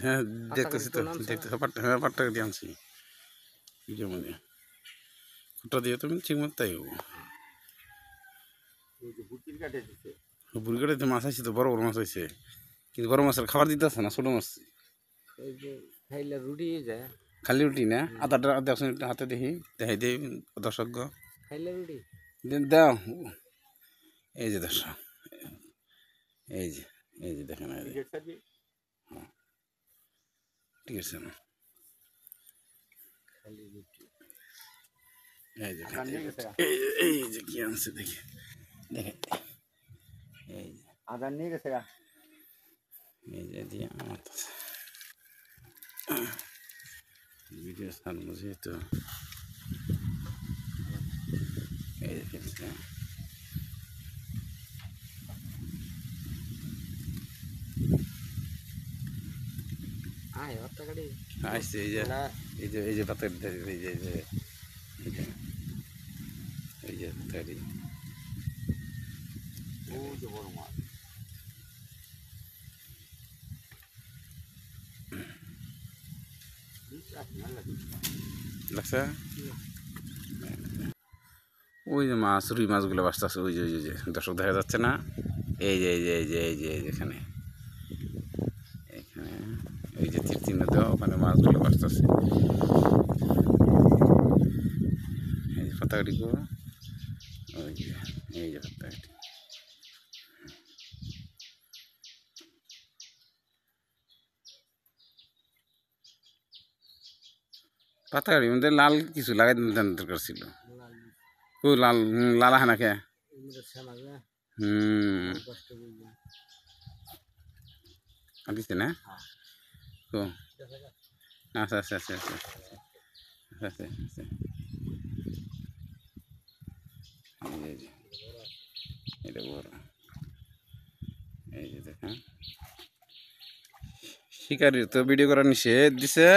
হ্যাঁ দেখতেছি তো দেখতেছি হ্যাঁ পাট্টা দিয়ে আনছি যেমন ওটা দিয়ে তুমি ঠিক মতো তাই বুড়ি কাটে মাছ আছে তো বড় বড় মাছ হয়েছে কিন্তু বড় মাছের খাবার দিতেছে না ছোটো মাছ খাইলে রুটি যায় খালি রুটি না আদাটা দেখুন হাতে দেখি দেখাই দিই দর্শক খাইলে রুটি দাও এই যে দর্শক এই যে দেখেন হ্যাঁ ঠিক আছে না খালি রুটি এই যে কি আনছে দেখি দেখে এই যে আদার নিয়ে গেছে এই যে দিয়ে আমার ভিডিও ছাড়বো যেহেতু এই যে ফেলছে আসছে এই যে পাতা এই যে তৈরি লাগছে ওই যে মাছ রুই মাছগুলো বাঁচতেছে ওই যে দর্শক দেখা যাচ্ছে না এই যে এখানে এখানে এই যে তীর চিহ্ন দেওয়া ওখানে মাছগুলো বাঁচতেছে এই যে পাতাকাটি করো ওই যে এই যে পাতাকাটি পাতাকাটি মধ্যে লাল কিছু লাগাই দরকার ছিল ও লাল লাল আহে না কে দিচ্ছে না ও আচ্ছা এটা বড় এই যে দেখেন শিকারির তো ভিডিও করার নিষেধ দিছে